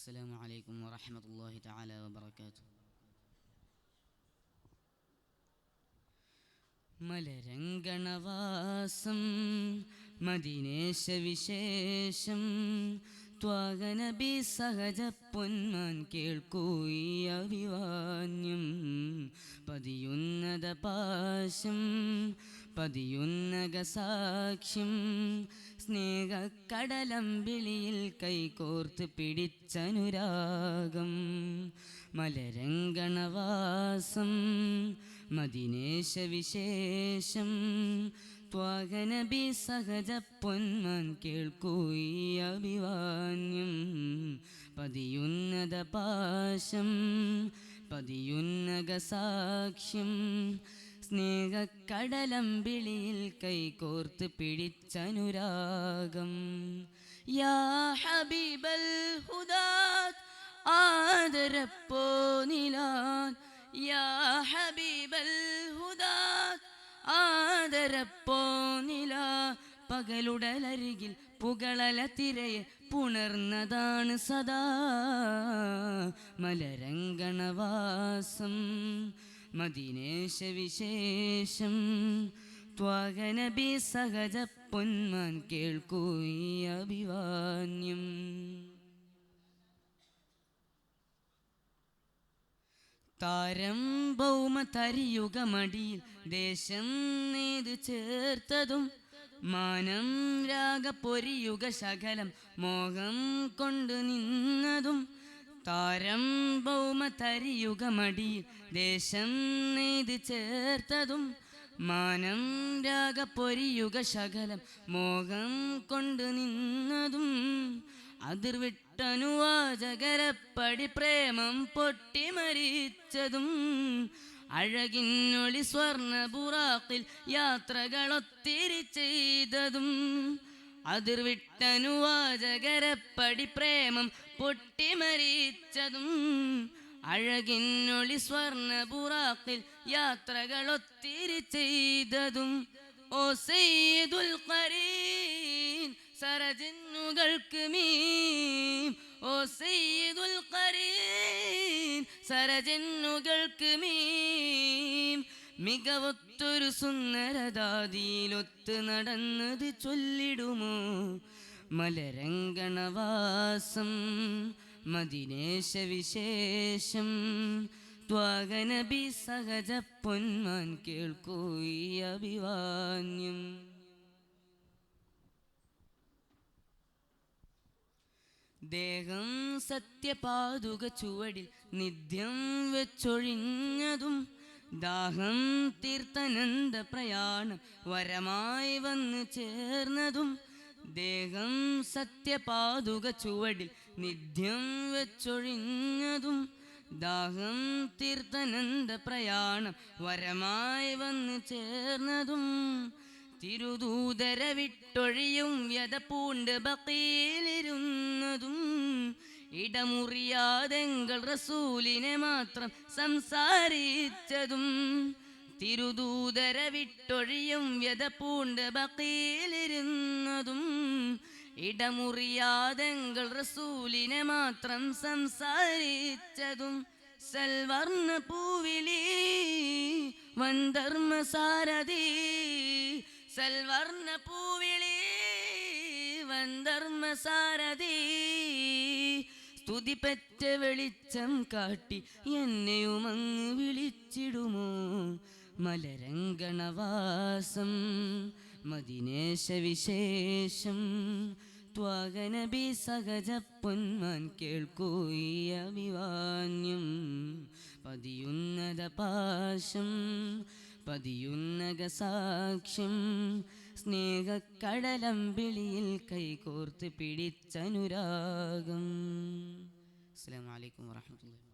السلام عليكم ورحمة الله تعالى وبركاته. മലരംഗണവാസം മദീനേശ വിശേഷം ത്വാഗനബി സഹജ പൊന്മാൻ കേൾക്കൂ ഈ അഭിവാന്യം. പതിയുന്നത പാശം പതിയുന്നക സാക്ഷ്യം സ്നേഹക്കടലമ്പിളിയിൽ കൈകോർത്ത് പിടിച്ചനുരാഗം. മലരംഗണവാസം മദീനേശ വിശേഷം ത്വാഗനബി സഹജ പൊന്മാൻ കേൾക്കൂ ഈ അഭിവാന്യം. പതിയുന്നത പാശം പതിയുന്നക സാക്ഷ്യം സ്നേഹക്കടലമ്പിളിയിൽ കൈകോർത്ത് പിടിച്ചനുരാഗം. യാ ഹബീബൽ ഹുദാത്ത് ആദരപ്പോ നിലാൻ, യാ ഹബീബൽ ഹുദാത്ത് ആദരപ്പോ നിലാ. പകലുടലരികിൽ പുകളല തിരയെ പുണർന്നതാണ് സദാ. മലരംഗണവാസം മദീനേശ വിശേഷം ത്വാഗനബി സഹജ പൊന്മാൻ കേൾക്കൂ ഈ അഭിവാന്യം. താരം ഭൗമ തരിയുഗമടിയിൽ ദേശം നേത് ചേർത്തതും മാനം രാഗ പൊരിയുഗ ശകലം മോഹം കൊണ്ടു നിന്നതും. താരം ഭൗമ തരിയുഗമടിയിൽ ദേശം നെയ്ത് ചേർത്തതും മാനം രാഗ പൊരിയുഗ ശകലം മോഹം കൊണ്ടു നിന്നതും. അതിർവിട്ടനുവാചകരപ്പടി പ്രേമം പൊട്ടിമരിച്ചതും അഴകിന്നൊളി സ്വർണ്ണ ബുറാക്കിൽ യാത്രകളൊത്തിരി ചെയ്തതും. അതിർവിട്ടനുവാചകരപ്പടി പ്രേമം പൊട്ടിമരിച്ചതും അഴകിന്നൊളി സ്വർണ്ണ ബുറാക്കിൽ യാത്രകളൊത്തിരി ചെയ്തതും. ഓ സയ്യിദുൽ ഖരീൻ സരജന്നുകൾക്ക് മീം, ഓ സയ്യിദുൽ ഖരീൻ സരജന്നുകൾക്ക് മീം. മികവൊത്തൊരു സുന്ദരദാദിയിലൊത്ത് നടന്നത് ചൊല്ലിടുമോ. മലരംഗണവാസം മദീനേശ വിശേഷം ത്വാഗനബി സഹജ പൊന്മാൻ കേൾക്കൂ ഈ അഭിവാന്യം. ദേഹം സത്യപാതുക ചുവടിൽ നിത്യം വെച്ചൊഴിഞ്ഞതും ദാഹം തീർത്ഥനന്ദ പ്രയാണം വരമായി വന്നു ചേർന്നതും. ദേഹം സത്യപാതുക ചുവടിൽ നിത്യം വെച്ചൊഴിഞ്ഞതും ദാഹം തീർത്ഥനന്ദ പ്രയാണം വരമായി വന്നു ചേർന്നതും. തിരുദൂതര വിട്ടൊഴിയും വ്യത പൂണ്ട് ബഖീലിരുന്നതും ഇടമുറിയാതെങ്കൾ റസൂലിനെ മാത്രം സംസാരിച്ചതും. തിരുദൂതര വിട്ടൊഴിയും വ്യത പൂണ്ട് ബഖീലിരുന്നതും ഇടമുറിയാതെങ്കൾ റസൂലിനെ മാത്രം സംസാരിച്ചതും. സൽവർണ്ണ പൂവിളി വൻധർമ്മ സാരഥി, സൽവർണ്ണ പൂവിളി വൻധർമ്മ സാരഥി. സ്തുതിപെറ്റ വെളിച്ചം കാട്ടി എന്നെയുമങ്ങ് വിളിച്ചിടുമോ. മലരംഗണവാസം മദീനേശ വിശേഷം ത്വാഗനബി സഹജ പൊന്മാൻ കേൾക്കൂ ഈ അഭിവാന്യം. പതിയുന്നത പാശം പതിയുന്നക സാക്ഷ്യം സ്നേഹക്കടലമ്പിളിയിൽ കൈകോർത്ത് പിടിച്ചനുരാഗം. അസ്സലാമു അലൈക്കും വറഹ്മത്തുള്ളാഹി.